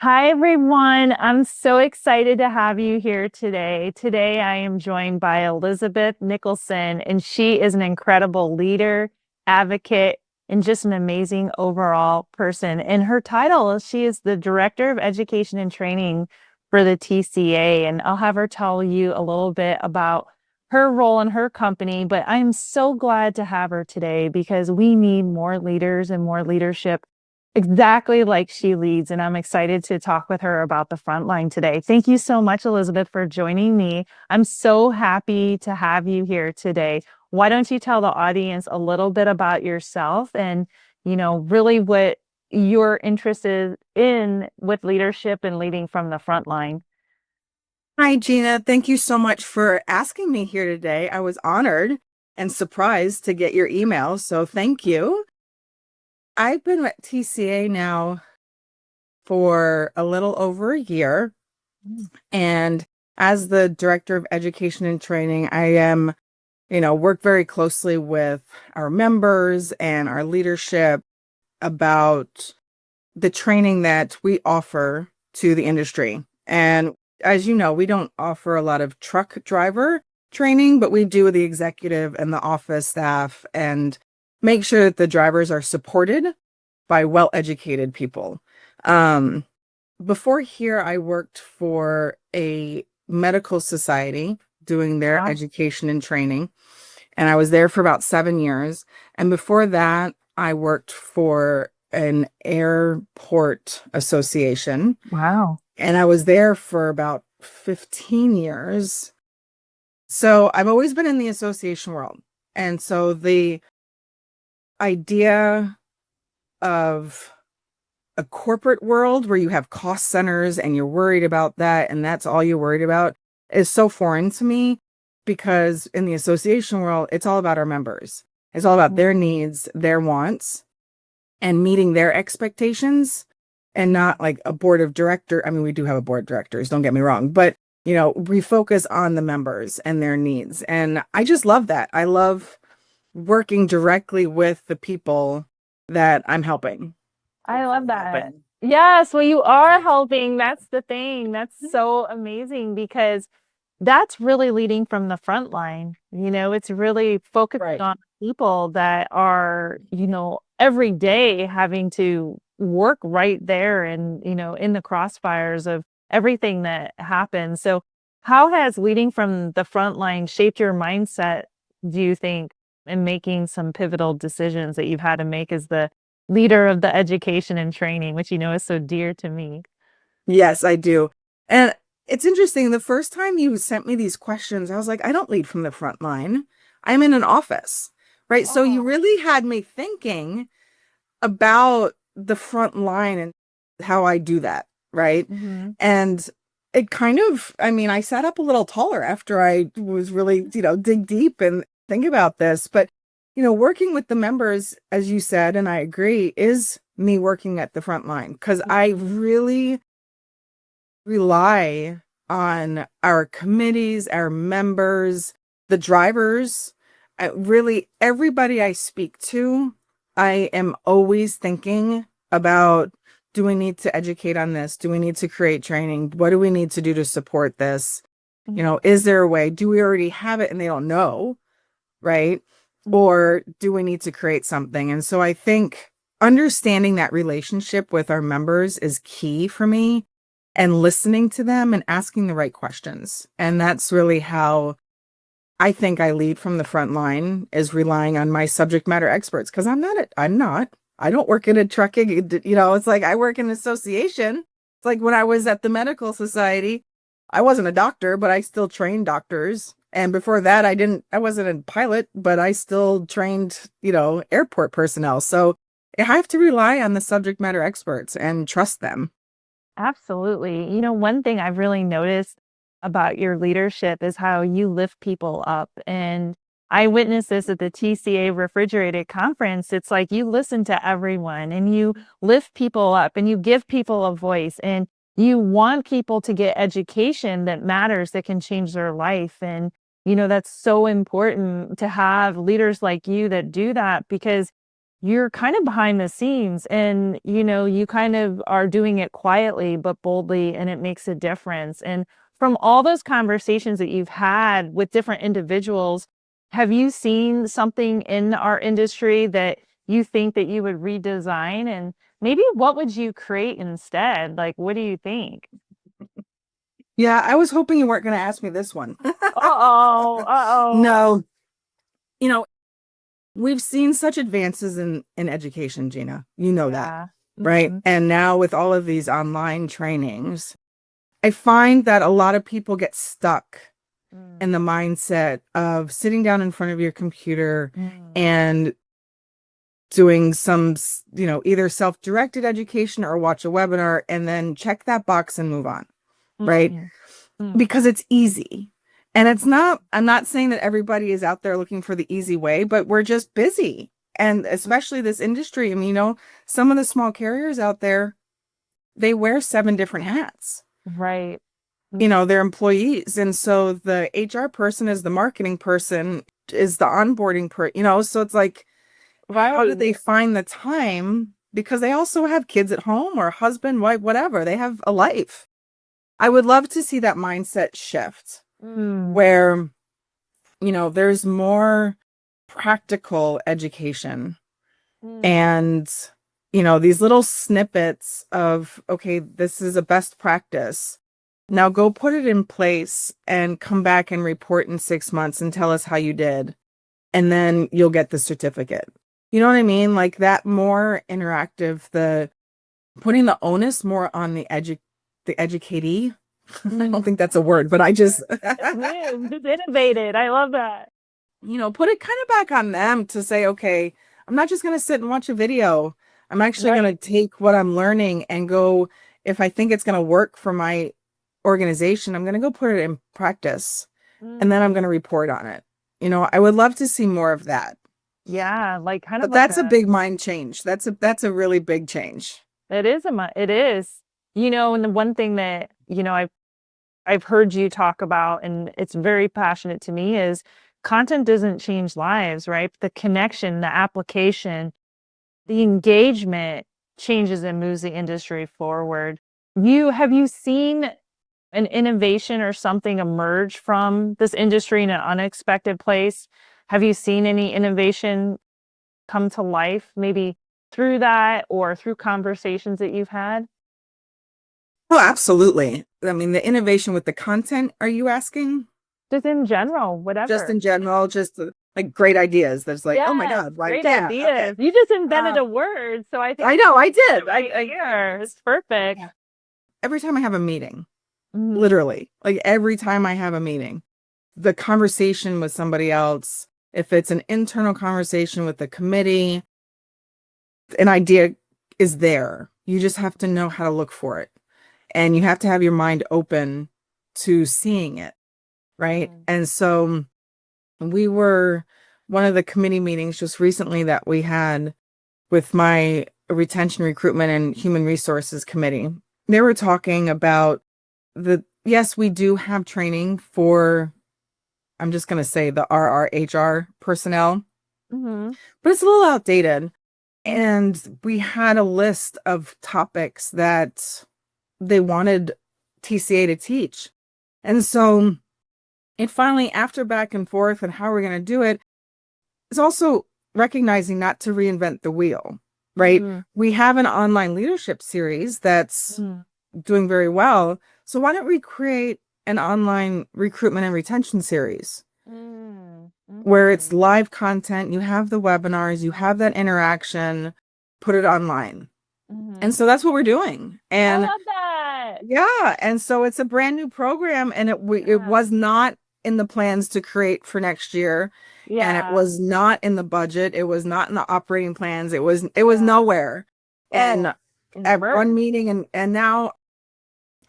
Hi, everyone. I'm so excited to have you here today. Today, I am joined by Elizabeth Nicholson, and she is an incredible leader, advocate, and just an amazing overall person. And her title is she is the Director of Education and Training for the TCA. And I'll have her tell you a little bit about her role in her company. But I'm so glad to have her today because we need more leaders and more leadership exactly like she leads. And I'm excited to talk with her about the front line today. Thank you so much, Elizabeth, for joining me. I'm so happy to have you here today. Why don't you tell the audience a little bit about yourself and, really what you're interested in with leadership and leading from the front line? Hi, Gina. Thank you so much for asking me here today. I was honored and surprised to get your email, so thank you. I've been at TCA now for a little over a year, and as the Director of Education and Training, I am, work very closely with our members and our leadership about the training that we offer to the industry. And as you know, we don't offer a lot of truck driver training, but we do the executive and the office staff and make sure that the drivers are supported by well-educated people. Um, Before here, I worked for a medical society doing their Wow. education and training, and I was there for about 7 years. And before that, I worked for an airport association, Wow. and I was there for about 15 years. So I've always been in the association world. And so the idea of a corporate world where you have cost centers and you're worried about that and that's all you're worried about is so foreign to me, because in the association world, it's all about our members. It's all about their needs, their wants, and meeting their expectations, and not like a board of director. I mean, we do have a board of directors, don't get me wrong, but we focus on the members and their needs. And I just love that. I love working directly with the people that I'm helping. I love that. Happen. Yes, well, you are helping. That's the thing. That's so amazing because that's really leading from the front line. It's really focused Right. on people that are, every day having to work right there and, in the crossfires of everything that happens. So, how has leading from the front line shaped your mindset, do you think, in making some pivotal decisions that you've had to make as the leader of the education and training, which is so dear to me? Yes, I do. And it's interesting. The first time you sent me these questions, I was like, I don't lead from the front line. I'm in an office, right? So you Oh. really had me thinking about the front line and how I do that, right? Mhm. And it kind of, I mean, I sat up a little taller after I was really, dig deep and think about this. But, working with the members, as you said, and I agree, is me working at the front line, because I really rely on our committees, our members, the drivers. Really, everybody I speak to, I am always thinking about, do we need to educate on this? Do we need to create training? What do we need to do to support this? Is there a way? Do we already have it and they don't know? Right? Or do we need to create something? And so I think understanding that relationship with our members is key for me, and listening to them and asking the right questions. And that's really how I think I lead from the front line, is relying on my subject matter experts. Because I don't work in a trucking, it's like I work in an association. It's like when I was at the medical society, I wasn't a doctor, but I still trained doctors. And before that, I wasn't a pilot, but I still trained, airport personnel. So I have to rely on the subject matter experts and trust them. Absolutely. One thing I've really noticed about your leadership is how you lift people up. And I witnessed this at the TCA Refrigerated Conference. It's like you listen to everyone and you lift people up and you give people a voice and you want people to get education that matters, that can change their life. And, that's so important to have leaders like you that do that because you're kind of behind the scenes and you kind of are doing it quietly but boldly, and it makes a difference. And from all those conversations that you've had with different individuals, have you seen something in our industry that you think that you would redesign, and maybe what would you create instead? Like, what do you think? Yeah, I was hoping you weren't going to ask me this one. Uh-oh, uh-oh. No, you know, we've seen such advances in education, Gina. You know that, Yeah. right? Mhm. And now with all of these online trainings, I find that a lot of people get stuck in Mm. the mindset of sitting down in front of your computer Mm. and doing some, either self-directed education or watch a webinar and then check that box and move on, right? Mm. Mm. Because it's easy. And I'm not saying that everybody is out there looking for the easy way, but we're just busy. And especially this industry, I mean, some of the small carriers out there, they wear 7 different hats. Right. They're employees. And so the HR person is the marketing person, is the onboarding so it's like, how do Right. they find the time? Because they also have kids at home or husband, wife, whatever. They have a life. I would love to see that mindset shift Mm. where, there's more practical education Mm. and, these little snippets of, okay, this is a best practice. Now go put it in place and come back and report in 6 months and tell us how you did. And then you'll get the certificate. You know what I mean? Like that more interactive, the putting the onus more on the educatee. I don't Mm. think that's a word, but I just, It is. It's innovated. I love that. put it kind of back on them to say, okay, I'm not just going to sit and watch a video. I'm actually going to Right. take what I'm learning and go, if I think it's going to work for my organization, I'm going to go put it in practice and then I'm going Mm. to report on it. I would love to see more of that. Yeah, like kind of But like that's a a big mind change. That's a really big change. it is. And the one thing that, I've heard you talk about, and it's very passionate to me, is content doesn't change lives, right? The connection, the application, the engagement changes and moves the industry forward. Have you seen an innovation or something emerge from this industry in an unexpected place? Have you seen any innovation come to life, maybe through that or through conversations that you've had? Oh, absolutely. I mean, the innovation with the content, are you asking? Just in general, Just whatever. in general, just like great ideas. That's like, oh my Yes, God, like, great yeah, okay. ideas. You just invented Uh, a word, so I think I it's know, I a did. right here. It's perfect. Yeah. Every time I have a meeting, Mhm. literally, like every time I have a meeting, the conversation with somebody else, if it's an internal conversation with the committee, an idea is there. You just have to know how to look for it. And you have to have your mind open to seeing it, right? Mhm. And so we were one of the committee meetings just recently that we had with my retention, recruitment, and human resources committee. They were talking about yes, we do have training for, I'm just going to say the RRHR personnel, Mhm. but it's a little outdated. And we had a list of topics that they wanted TCA to teach. And so it finally, after back and forth and how we're going to do it, is also recognizing not to reinvent the wheel, right? Mhm. We have an online leadership series that's Mhm. doing very well. So why don't we create an online recruitment and retention series Mm. where it's Mhm. live content, you have the webinars, you have that interaction, put it online. And Mhm. so that's what we're doing. I And love that. yeah, and so it's a brand new program and it Yeah. was not in the plans to create for next year and it Yeah. was not in the budget. It was not in the operating plans. It was Yeah. nowhere. Oh, And and at we're one meeting and now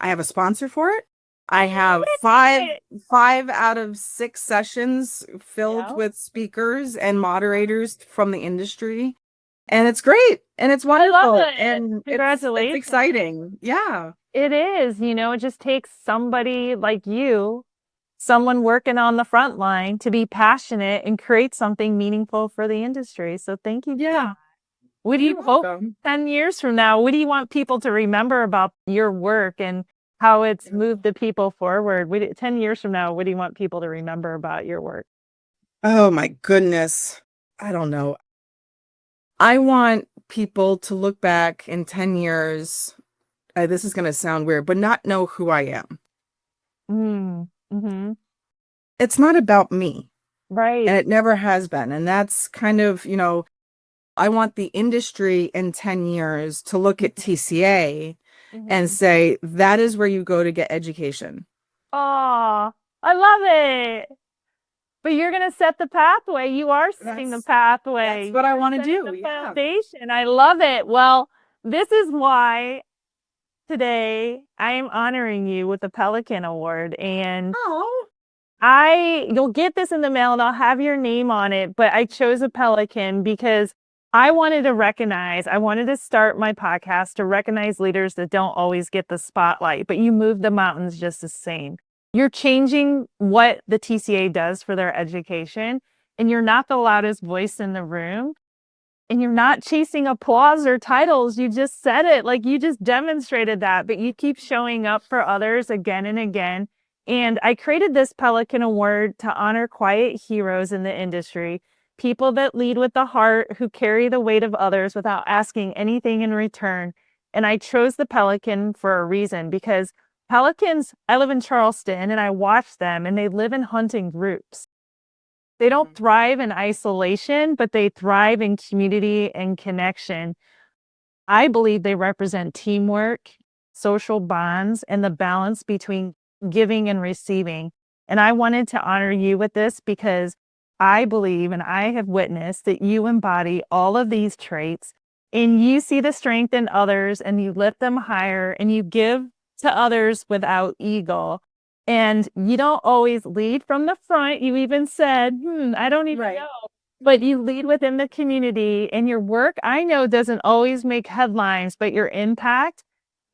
I have a sponsor for it. I have five out of 6 sessions filled yeah. with speakers and moderators from the industry. And it's great and it's I love wonderful it. and it's Congratulations. exciting. Yeah. It is, it just takes somebody like you, someone working on the front line to be passionate and create something meaningful for the industry. So thank you for Yeah. that. What do you You're hope welcome. 10 years from now? What do you want people to remember about your work and how it's moved the people forward? 10 years from now, what do you want people to remember about your work? Oh my goodness. I don't know. I want people to look back in 10 years. This is going to sound weird, but not know who I am. Mm, hmm. It's not about me, Right. and it never has been. And that's kind of, I want the industry in 10 years to look at TCA and Hmm. say, that is where you go to get education. Oh, I love it. But you're going to set the pathway. You are setting the That's pathway. what I You're want to setting do. the Yeah. foundation. I love it. Well, this is why today I am honoring you with the Pelican Award. And Oh, you'll get this in the mail and I'll have your name on it. But I chose a pelican because I wanted to start my podcast to recognize leaders that don't always get the spotlight, but you move the mountains just the same. You're changing what the TCA does for their education, and you're not the loudest voice in the room, and you're not chasing applause or titles. You just said it, like you just demonstrated that, but you keep showing up for others again and again. And I created this Pelican Award to honor quiet heroes in the industry, people that lead with the heart, who carry the weight of others without asking anything in return. And I chose the Pelican for a reason because pelicans, I live in Charleston and I watch them and they live in hunting groups. They don't thrive in isolation, but they thrive in community and connection. I believe they represent teamwork, social bonds, and the balance between giving and receiving. And I wanted to honor you with this because I believe and I have witnessed that you embody all of these traits and you see the strength in others and you lift them higher and you give to others without ego. And you don't always lead from the front. You even said, I don't even right. know, but you lead within the community and your work, I know, doesn't always make headlines, but your impact,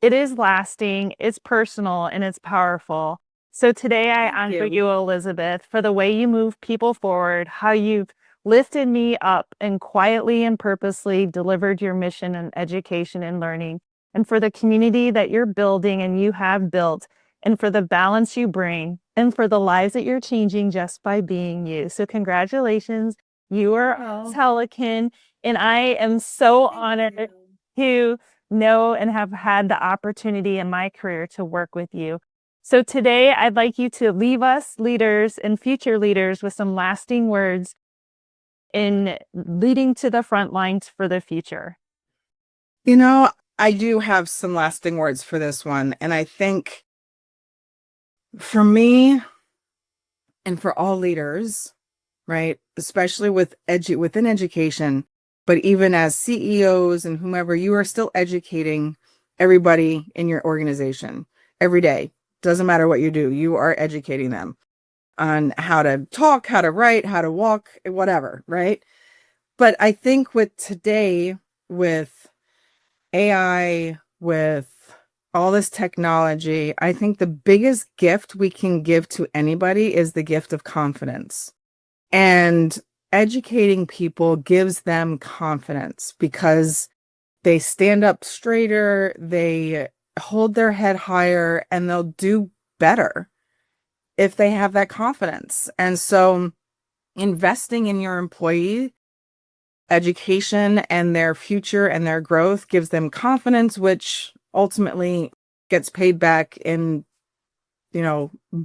it is lasting, it's personal, and it's powerful. So today I Thank honor you. you, Elizabeth, for the way you move people forward, how you've lifted me up and quietly and purposely delivered your mission and education and learning, and for the community that you're building and you have built, and for the balance you bring, and for the lives that you're changing just by being you. So congratulations. You are a Oh, Pelican, and I am so thank honored you. to know and have had the opportunity in my career to work with you. So today, I'd like you to leave us leaders and future leaders with some lasting words in leading to the front lines for the future. You know, I do have some lasting words for this one. And I think for me and for all leaders, right, especially within education, but even as CEOs and whomever, you are still educating everybody in your organization every day. Doesn't matter what you do, you are educating them on how to talk, how to write, how to walk, whatever, right? But I think with today, with AI, with all this technology, I think the biggest gift we can give to anybody is the gift of confidence. And educating people gives them confidence because they stand up straighter, they hold their head higher, and they'll do better if they have that confidence. And so investing in your employee education and their future and their growth gives them confidence, which ultimately gets paid back in,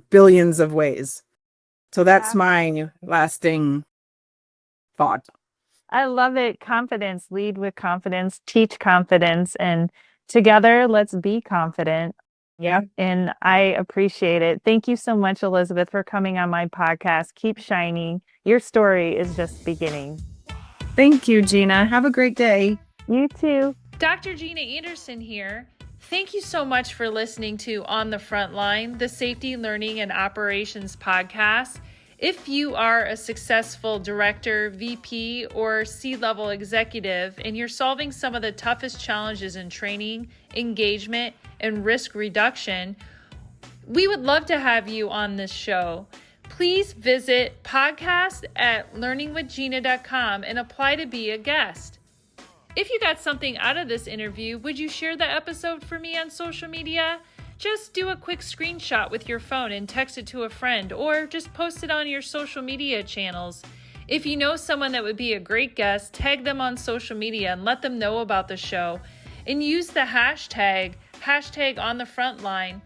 billions of ways. So that's Yeah. my lasting thought. I love it. Confidence, lead with confidence, teach confidence, and together let's be confident. Yeah. And I appreciate it. Thank you so much, Elizabeth, for coming on my podcast. Keep shining. Your story is just beginning. Thank you, Gina. Have a great day. You too. Dr. Gina Anderson here. Thank you so much for listening to On the Front Line, the Safety, Learning, and Operations podcast. If you are a successful director, VP, or C-level executive, and you're solving some of the toughest challenges in training, engagement, and risk reduction, we would love to have you on this show. Please visit podcast@learningwithgina.com and apply to be a guest. If you got something out of this interview, would you share the episode for me on social media? Just do a quick screenshot with your phone and text it to a friend, or just post it on your social media channels. If you know someone that would be a great guest, tag them on social media and let them know about the show. And use the hashtag #OnTheFrontline.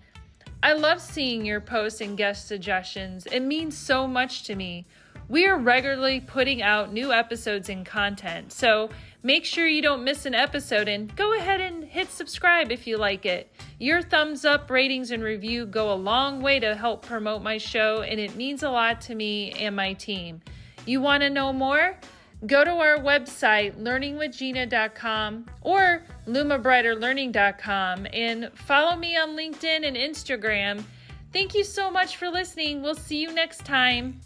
I love seeing your posts and guest suggestions. It means so much to me. We are regularly putting out new episodes and content, so make sure you don't miss an episode and go ahead and hit subscribe if you like it. Your thumbs up, ratings, and review go a long way to help promote my show, and it means a lot to me and my team. You want to know more? Go to our website, learningwithgina.com or lumabrighterlearning.com, and follow me on LinkedIn and Instagram. Thank you so much for listening. We'll see you next time.